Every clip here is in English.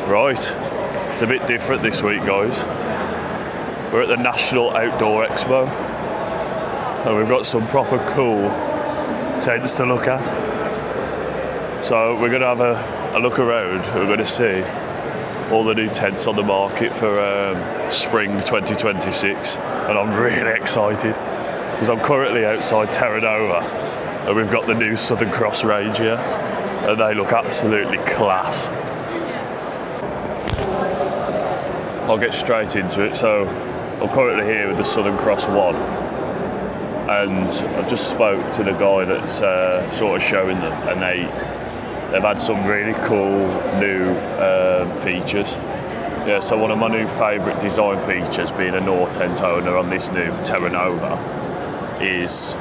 Right, it's a bit different this week, guys. We're at the National Outdoor Expo and we've got some proper cool tents to look at. So we're going to have a look around. We're going to see all the new tents on the market for spring 2026, and I'm really excited because I'm currently outside Terra Nova and we've got the new Southern Cross range here and they look absolutely class. I'll get straight into it. So I'm currently here with the Southern Cross 1 and I just spoke to the guy that's sort of showing them, and they've had some really cool new features. Yeah, so one of my new favourite design features, being a North tent owner on this new Terra Nova, is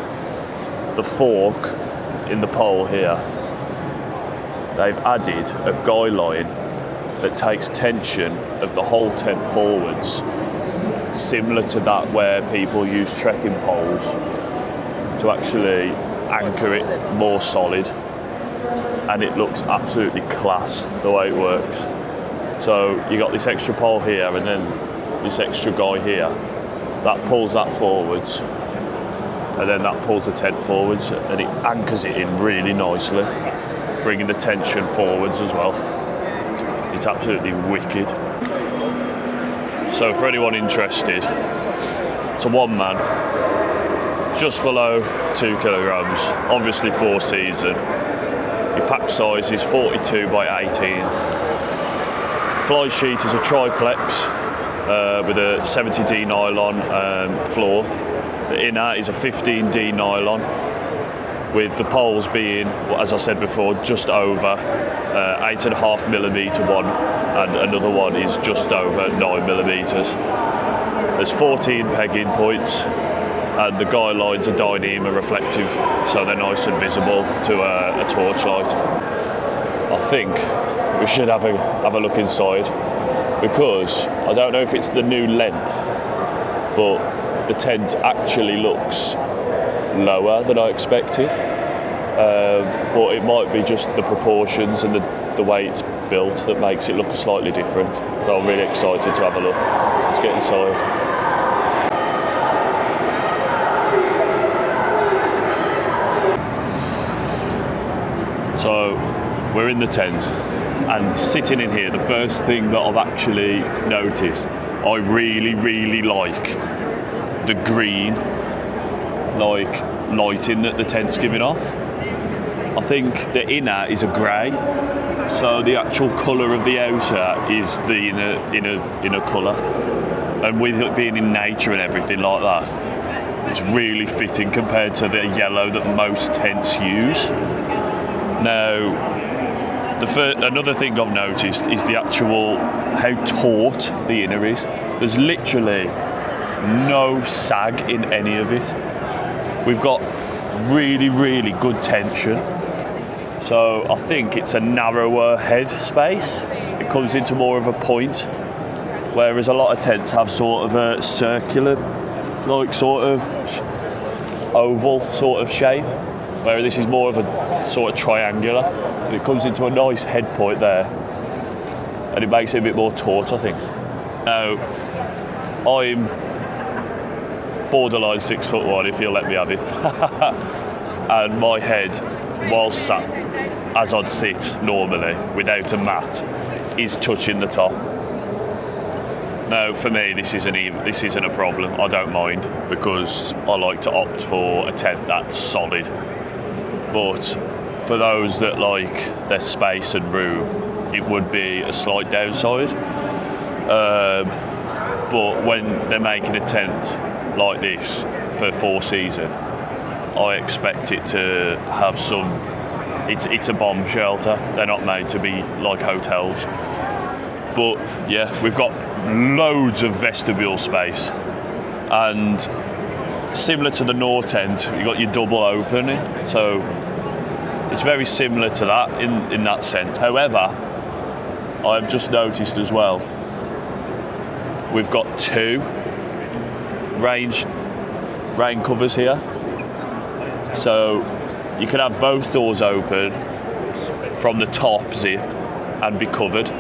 the fork in the pole here. They've added a guy line that takes tension of the whole tent forwards, similar to that where people use trekking poles to actually anchor it more solid, and it looks absolutely class the way it works. So you got this extra pole here and then this extra guy here that pulls that forwards, and then that pulls the tent forwards and it anchors it in really nicely, bringing the tension forwards as well. It's absolutely wicked. So for anyone interested, it's a one man, just below 2 kilograms, obviously 4 season. Your pack size is 42 by 18. Fly sheet is a triplex with a 70D nylon floor. The inner is a 15D nylon, with the poles being, as I said before, just over 8.5mm one, and another one is just over 9mm. There's 14 pegging points, and the guy lines are dyneema reflective, so they're nice and visible to a torchlight. I think we should have a look inside, because I don't know if it's the new length, but the tent actually looks lower than I expected, but it might be just the proportions and the way it's built that makes it look slightly different. So I'm really excited to have a look. Let's get inside. So we're in the tent, and sitting in here, the first thing that I've actually noticed, I really like the green lighting that the tent's giving off. I think the inner is a grey, so the actual colour of the outer is the inner colour, and with it being in nature and everything like that, it's really fitting compared to the yellow that most tents use. Now, another thing I've noticed is the actual how taut the inner is. There's literally no sag in any of it. We've got really good tension. So I think it's a narrower head space. It comes into more of a point, whereas a lot of tents have sort of a circular, like sort of oval sort of shape, whereas this is more of a sort of triangular. And it comes into a nice head point there, and it makes it a bit more taut, I think. Now, I'm borderline 6'1", if you'll let me have it. And my head, whilst sat as I'd sit normally without a mat, is touching the top. Now, for me, this isn't a problem. I don't mind, because I like to opt for a tent that's solid. But for those that like their space and room, it would be a slight downside. But when they're making a tent like this for 4 season, I expect it to have some. It's a bomb shelter. They're not made to be like hotels. But yeah, we've got loads of vestibule space, and similar to the North tent, you've got your double opening, so it's very similar to that in that sense. However, I've just noticed as well, we've got 2 rain covers here, so you can have both doors open from the top zip and be covered,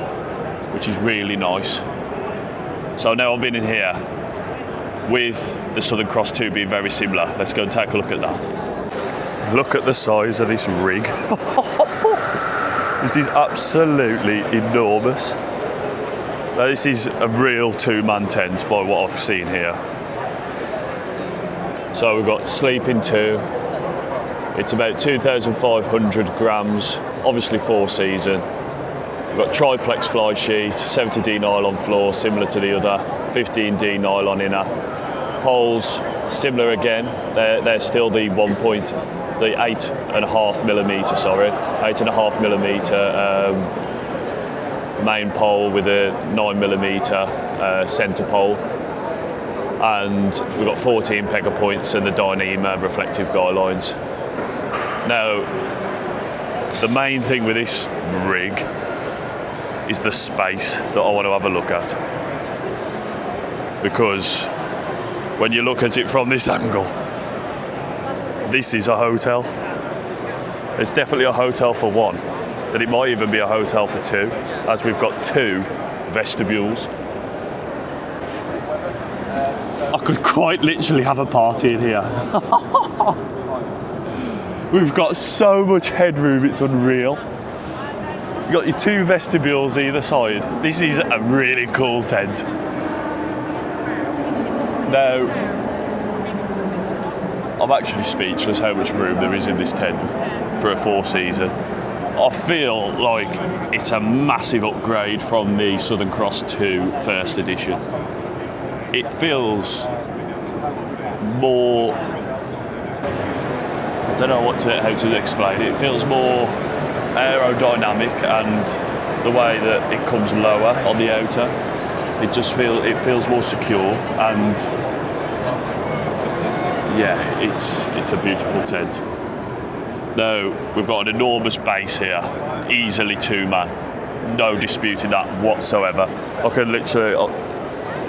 which is really nice. So now I've been in here with the Southern Cross 2 being very similar. Let's go and take a look at that. Look at the size of this rig. It is absolutely enormous. Now, this is a real two-man tent by what I've seen here. So we've got sleeping 2. It's about 2,500 grams, obviously 4-season. We've got triplex fly sheet, 70D nylon floor, similar to the other, 15D nylon inner. Poles, similar again. They're still the 8.5 millimeter, 8.5 millimeter main pole with a 9 millimeter centre pole. And we've got 14 pegger points and the Dyneema reflective guy lines. Now, the main thing with this rig is the space that I want to have a look at. Because when you look at it from this angle, this is a hotel. It's definitely a hotel for 1, and it might even be a hotel for 2, as we've got 2 vestibules. I could quite literally have a party in here. We've got so much headroom, it's unreal. You've got your 2 vestibules either side. This is a really cool tent. Now, I'm actually speechless how much room there is in this tent for a 4-season. I feel like it's a massive upgrade from the Southern Cross 2 first edition. It feels more, I don't know how to explain it. It feels more aerodynamic, and the way that it comes lower on the outer, it feels more secure, and yeah, it's a beautiful tent. Now, we've got an enormous base here, easily 2-man, no disputing that whatsoever. I can literally,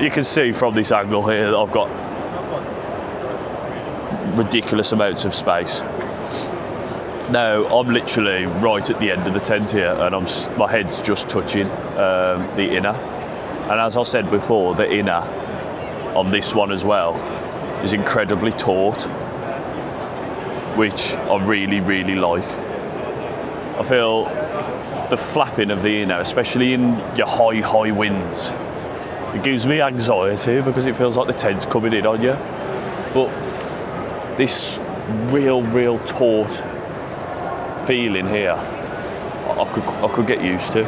you can see from this angle here that I've got ridiculous amounts of space. Now, I'm literally right at the end of the tent here, and my head's just touching the inner. And as I said before, the inner on this one as well is incredibly taut, which I really, really like. I feel the flapping of the inner, especially in your high winds, it gives me anxiety because it feels like the tent's coming in on you. But this real taut feeling here, I could get used to.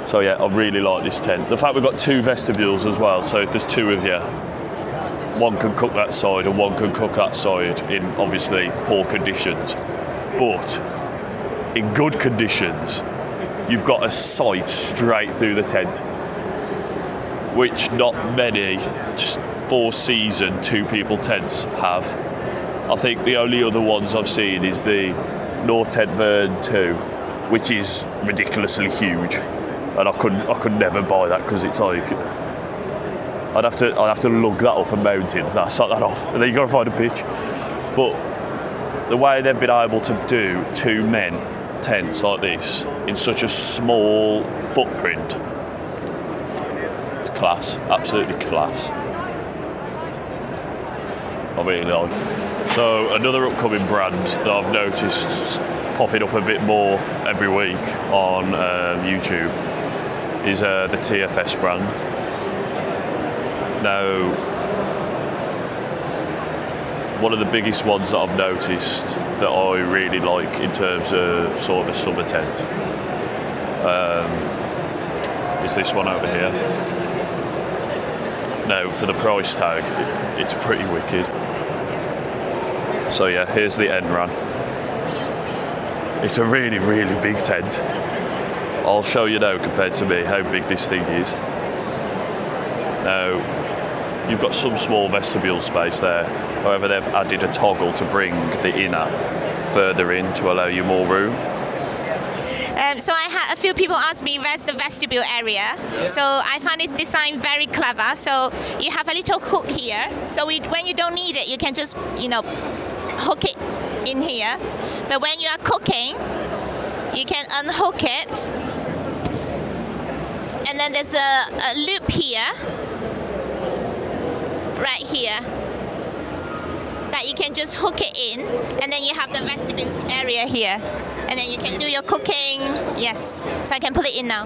So yeah, I really like this tent. The fact we've got 2 vestibules as well, so if there's 2 of you, one can cook that side and one can cook that side in obviously poor conditions. But in good conditions, you've got a sight straight through the tent, which not many 4-season 2-people tents have. I think the only other ones I've seen is the Nortent Vern 2, which is ridiculously huge, and I could never buy that because it's like I'd have to lug that up a mountain. Start that off, and then you got to find a pitch. But the way they've been able to do 2-men tents like this in such a small footprint, it's class, absolutely class. I really like. So another upcoming brand that I've noticed popping up a bit more every week on YouTube is the TFS brand. Now, one of the biggest ones that I've noticed that I really like in terms of sort of a summer tent is this one over here. Now, for the price tag, it's pretty wicked. So yeah, here's the Enran. It's a really big tent. I'll show you now compared to me how big this thing is. Now, you've got some small vestibule space there. However, they've added a toggle to bring the inner further in to allow you more room. So I had a few people ask me where's the vestibule area. So I found this design very clever. So you have a little hook here. So when you don't need it, you can just, hook it in here. But when you are cooking, you can unhook it then there's a loop here, right here, that you can just hook it in, and then you have the vestibule area here, and then you can do your cooking. Yes, so I can put it in now.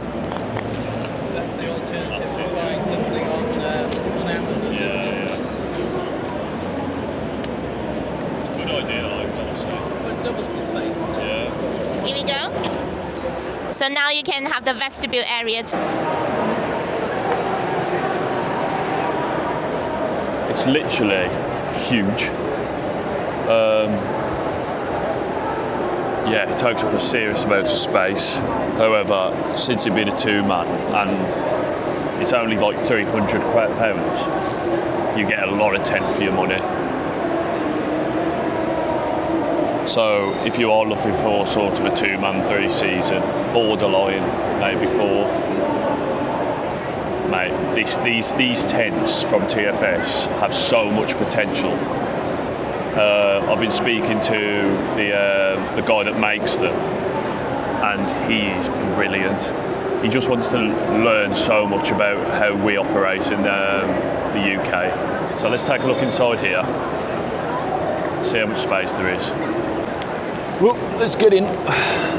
Here we go. So now you can have the vestibule area too. It's literally huge. Yeah, it takes up a serious amount of space. However, since it being a two-man and it's only like £300, you get a lot of tent for your money. So if you are looking for sort of a two-man, three-season, borderline, maybe four, mate, these tents from TFS have so much potential. I've been speaking to the guy that makes them, and he is brilliant. He just wants to learn so much about how we operate in the UK. So let's take a look inside here, see how much space there is. Well, let's get in.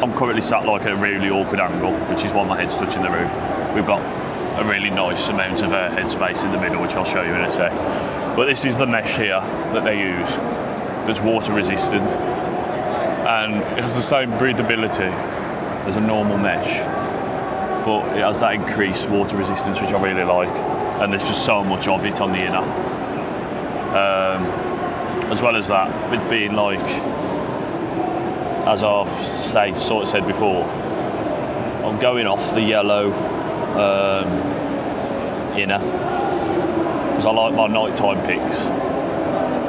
I'm currently sat like at a really awkward angle, which is why my head's touching the roof. We've got a really nice amount of headspace in the middle, which I'll show you in a sec. But this is the mesh here that they use. That's water resistant, and it has the same breathability as a normal mesh, but it has that increased water resistance, which I really like, and there's just so much of it on the inner. As well as that, with being like, as I've sort of said before, I'm going off the yellow inner because I like my nighttime pics,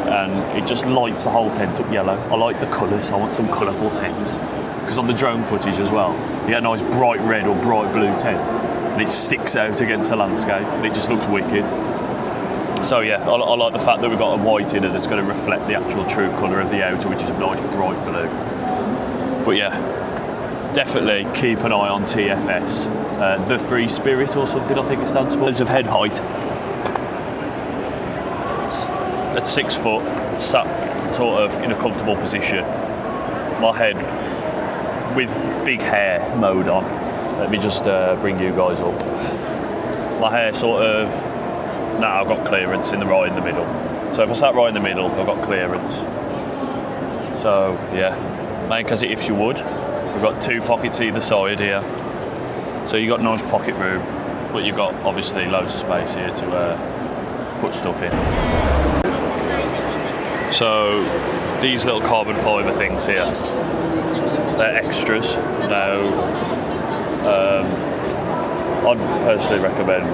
and it just lights the whole tent up yellow. I like the colours. I want some colourful tents, because on the drone footage as well, you get a nice bright red or bright blue tent, and it sticks out against the landscape, and it just looks wicked. So yeah, I like the fact that we've got a white inner that's going to reflect the actual true colour of the outer, which is a nice bright blue. But yeah, definitely keep an eye on TFS. The Free Spirit or something, I think it stands for. In terms of head height, at 6 foot, sat sort of in a comfortable position. My head with big hair mode on. Let me just bring you guys up. My hair sort of, now I've got clearance in the middle. So if I sat right in the middle, I've got clearance. So yeah. Make as if you would. We've got 2 pockets either side here, so you've got nice pocket room, but you've got obviously loads of space here to put stuff in. So these little carbon fibre things here, they're extras. Now, I'd personally recommend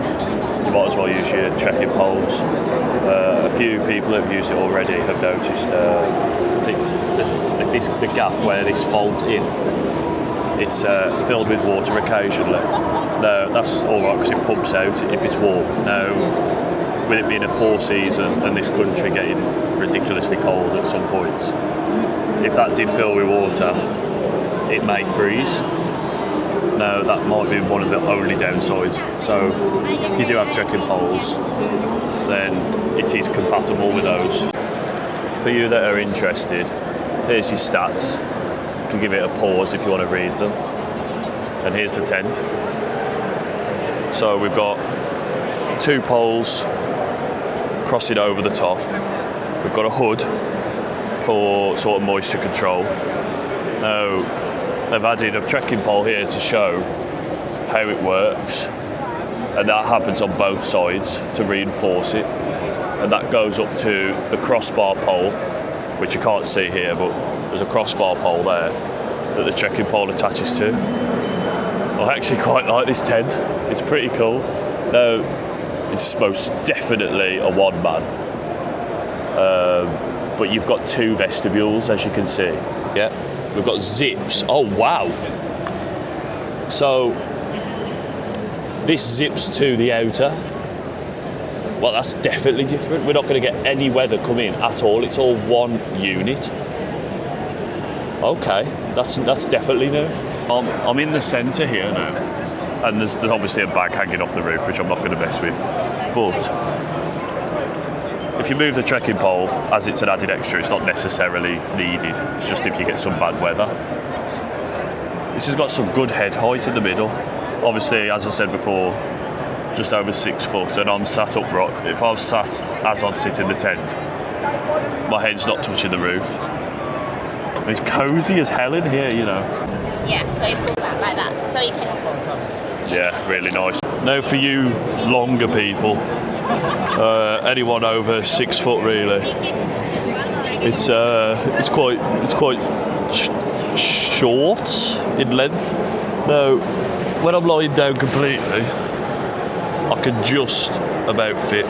you might as well use your trekking poles. A few people who have used it already have noticed I think the gap where this folds in, it's filled with water occasionally. Now that's alright because it pumps out if it's warm. Now with it being a 4 season and this country getting ridiculously cold at some points, if that did fill with water, it may freeze. Now that might be one of the only downsides. So if you do have trekking poles, then it is compatible with those. For you that are interested, here's your stats. You can give it a pause if you want to read them. And here's the tent. So we've got 2 poles crossing over the top. We've got a hood for sort of moisture control. Now, they've added a trekking pole here to show how it works, and that happens on both sides to reinforce it, and that goes up to the crossbar pole, which you can't see here, but there's a crossbar pole there that the trekking pole attaches to. I actually quite like this tent. It's pretty cool. Now, it's most definitely a one-man, but you've got 2 vestibules, as you can see. Yeah. We've got zips. Oh wow! So this zips to the outer. Well, that's definitely different. We're not going to get any weather come in at all. It's all one unit. Okay, that's definitely new. I'm in the centre here now, and there's obviously a bag hanging off the roof, which I'm not going to mess with. But if you move the trekking pole, as it's an added extra, it's not necessarily needed. It's just if you get some bad weather. This has got some good head height in the middle. Obviously, as I said before, just over 6 foot, and I'm sat upright. If I was sat as I'd sit in the tent, my head's not touching the roof. And it's cosy as hell in here, you know. Yeah, so you pull back like that, so you can. Yeah, really nice. Now for you longer people, anyone over 6 foot really, it's quite short in length. Now, when I'm lying down completely, I can just about fit.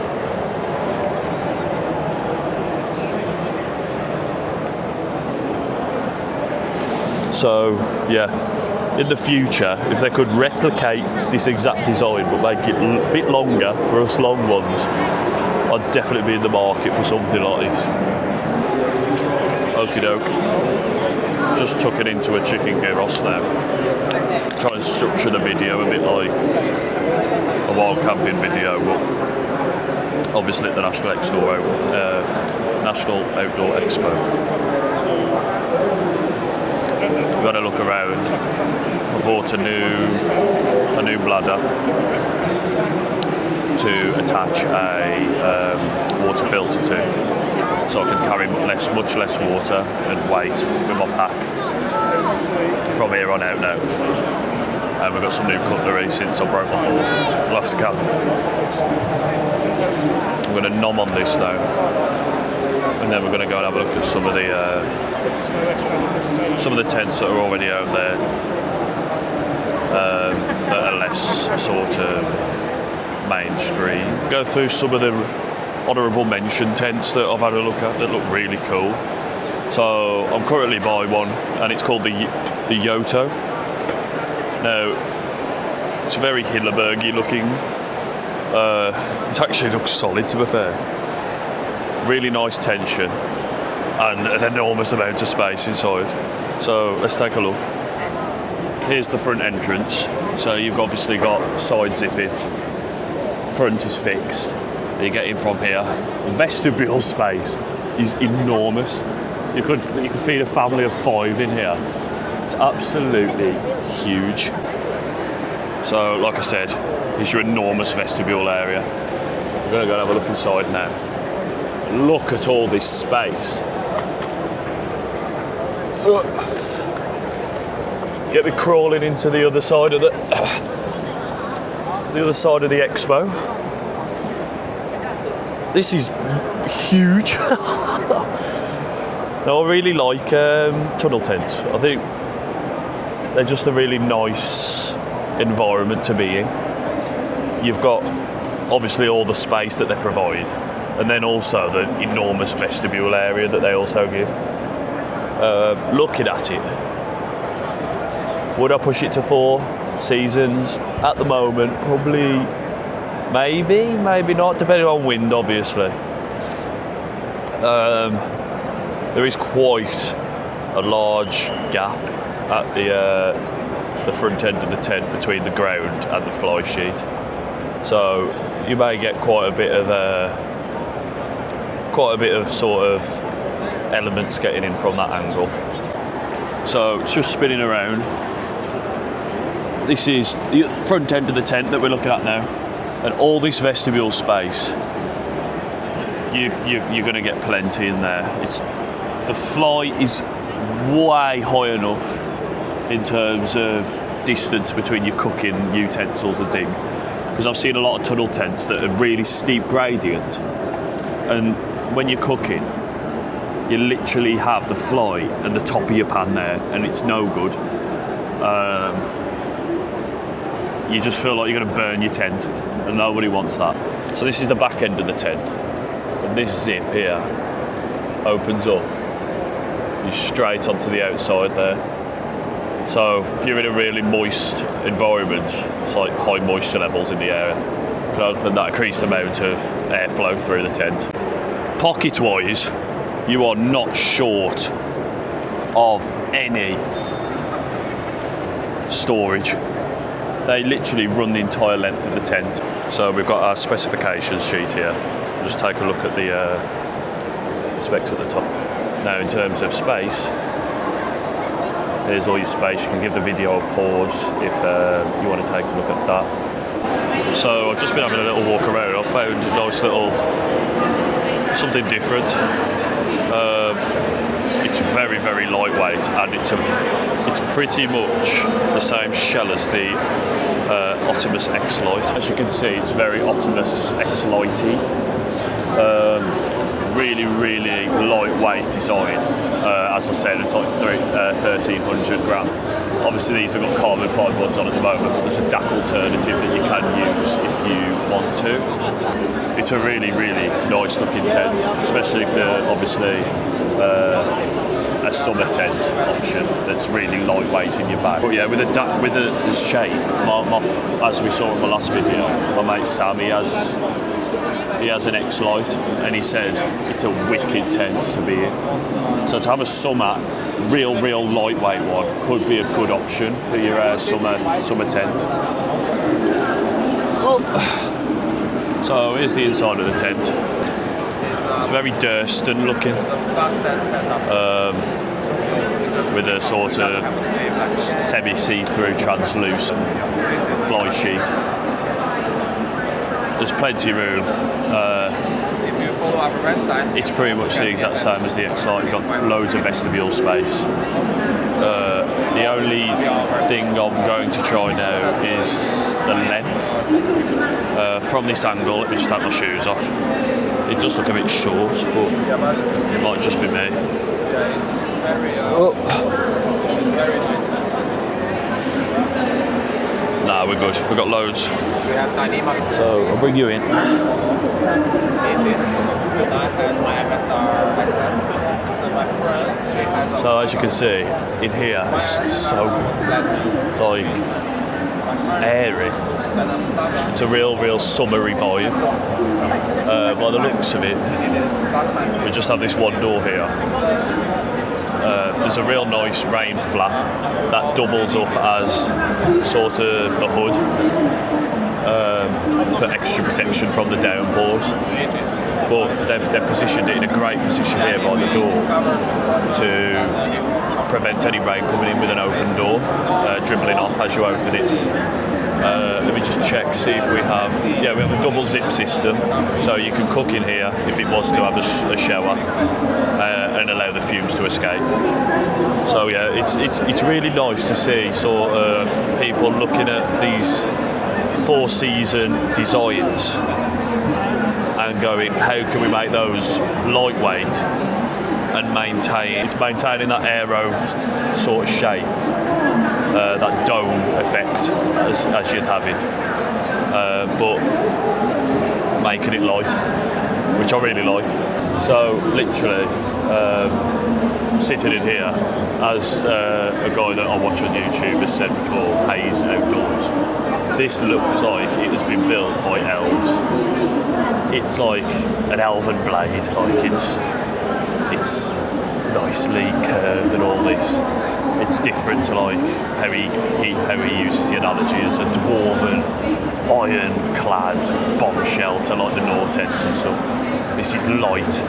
So yeah, in the future, if they could replicate this exact design but make it a bit longer for us long ones, I'd definitely be in the market for something like this. Okie doke. Just tuck it into a chicken gyros now. Try and structure the video a bit like a wild camping video, but obviously at the National Outdoor Expo. We've got to look around. I bought a new bladder to attach a water filter to, so I can carry much less water and weight with my pack from here on out now. And we've got some new cutlery since I broke my fork last camp. I'm going to nom on this now, and then we're going to go and have a look at some of the tents that are already out there that are less sort of mainstream. Go through some of the honourable mention tents that I've had a look at that look really cool. So I'm currently by one, and it's called the Yoto. Now, it's very Hillebergy looking. It actually looks solid, to be fair. Really nice tension and an enormous amount of space inside. So let's take a look. Here's the front entrance. So you've obviously got side zipping. Front is fixed. You get in from here. Vestibule space is enormous. You could feed a family of 5 in here. It's absolutely huge. So, like I said, here's your enormous vestibule area. We're going to go and have a look inside now. Look at all this space. Get me crawling into the other side of the expo. This is huge. Now, I really like tunnel tents. I think they're just a really nice environment to be in. You've got obviously all the space that they provide, and then also the enormous vestibule area that they also give. Looking at it, would I push it to 4 seasons? At the moment, probably, maybe not, depending on wind, obviously. There is quite a large gap at the front end of the tent between the ground and the fly sheet, so you may get quite a bit of sort of elements getting in from that angle. So it's just spinning around. This is the front end of the tent that we're looking at now, and all this vestibule space, you're going to get plenty in there. The fly is way high enough in terms of distance between your cooking utensils and things, because I've seen a lot of tunnel tents that are really steep gradient, and when you're cooking, you literally have the fly at the top of your pan there, and it's no good. You just feel like you're going to burn your tent, and nobody wants that. So this is the back end of the tent, and this zip here opens up. You're straight onto the outside there. So if you're in a really moist environment, it's like high moisture levels in the area, you can open that increased amount of airflow through the tent. Pocket-wise, you are not short of any storage. They literally run the entire length of the tent. So we've got our specifications sheet here. Just take a look at the specs at the top. Now in terms of space, here's all your space. You can give the video a pause if you want to take a look at that. So I've just been having a little walk around. I've found a nice little, something different. It's very, very lightweight, and it's pretty much the same shell as the Optimus X-Lite. As you can see, it's very Optimus X-Lite-y. Really, really lightweight design. As I said, it's like 1,300 gram. Obviously, these have got carbon fibre ones on at the moment, but there's a DAC alternative that you can use if you want to. It's a really, really nice looking tent, especially if you're obviously a summer tent option that's really lightweight in your bag. But yeah, with the shape, as we saw in my last video, my mate Sam, he has an X-Lite, and he said it's a wicked tent to be in. So to have a summer, real lightweight one could be a good option for your summer tent. So here's the inside of the tent. It's very Durston looking, with a sort of semi-see-through translucent fly sheet. There's plenty of room. It's pretty much the exact same as the X-Lite. You've got loads of vestibule space. The only thing I'm going to try now is the length. From this angle, let me just take my shoes off. It does look a bit short, but it might just be me. Nah, we're good. We've got loads. So I'll bring you in. So as you can see, in here it's so like airy. It's a real summery vibe. By the looks of it, we just have this one door here. There's a real nice rain flap that doubles up as sort of the hood for extra protection from the downpours. But they've positioned it in a great position here by the door to prevent any rain coming in with an open door, dribbling off as you open it. Let me just check, see if we have a double zip system, so you can cook in here if it was to have a shower and allow the fumes to escape. So yeah, it's really nice to see sort of people looking at these four-season designs and going, how can we make those lightweight and maintaining that aero sort of shape, that dome effect as you'd have it, but making it light, which I really like. So literally sitting in here, as a guy that I watch on YouTube has said before, Hayes Outdoors, this looks like it has been built by elves. It's like an elven blade, like it's nicely curved and all this. It's different to like how he uses the analogy as a dwarven, iron-clad bombshell to like the Nortents and stuff. This is light,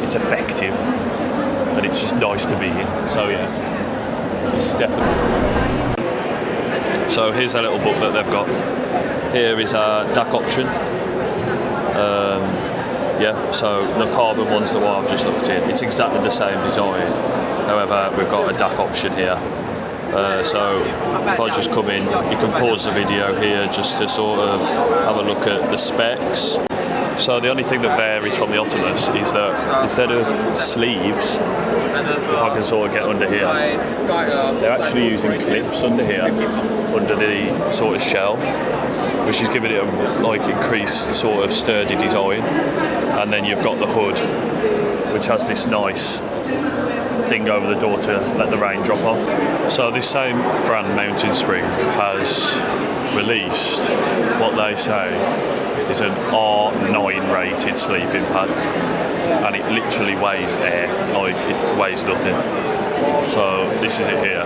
it's effective, and it's just nice to be in. So yeah, this is definitely. So here's a little book that they've got. Here is our DAC option. So the carbon ones that I've just looked in, it's exactly the same design. However, we've got a DAC option here. So if I just come in, you can pause the video here just to sort of have a look at the specs. So the only thing that varies from the Optimus is that instead of sleeves, if I can sort of get under here, they're actually using clips under here, under the sort of shell, which is giving it a like increased sort of sturdy design. And then you've got the hood, which has this nice thing over the door to let the rain drop off. So this same brand, Mountain Spring, has released what they say is an R9 rated sleeping pad, and it literally weighs air, like it weighs nothing. So this is it here.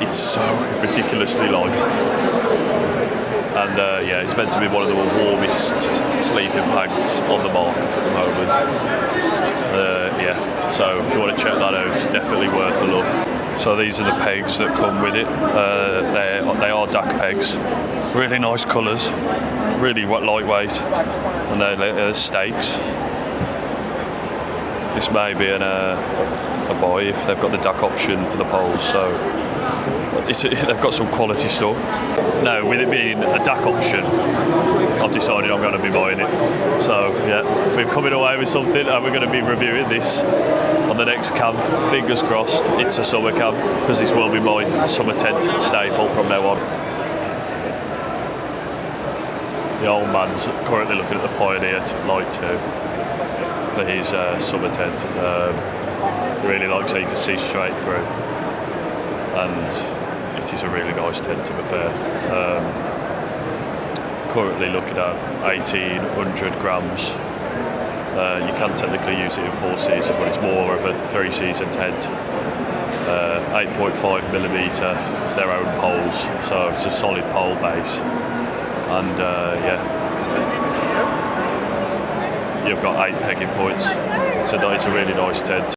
it's so ridiculously light. And yeah, it's meant to be one of the warmest sleeping bags on the market at the moment. Yeah, so if you want to check that out, it's definitely worth a look. So these are the pegs that come with it. They are DAC pegs. Really nice colours, really lightweight, and they're stakes. This may be a buy if they've got the DAC option for the poles. So they've got some quality stuff. Now, with it being a DAC option, I've decided I'm going to be buying it. So yeah, we're coming away with something, and we're going to be reviewing this on the next camp. Fingers crossed it's a summer camp, because this will be my summer tent staple from now on. The old man's currently looking at the Pioneer Light 2 for his summer tent. He really likes how you can see straight through, and it is a really nice tent, to be fair. Currently looking at 1,800 grams. You can technically use it in 4-season, but it's more of a 3-season tent. 8.5 millimetre, their own poles, so it's a solid pole base. And yeah, you've got 8 pegging points. It's a really nice tent.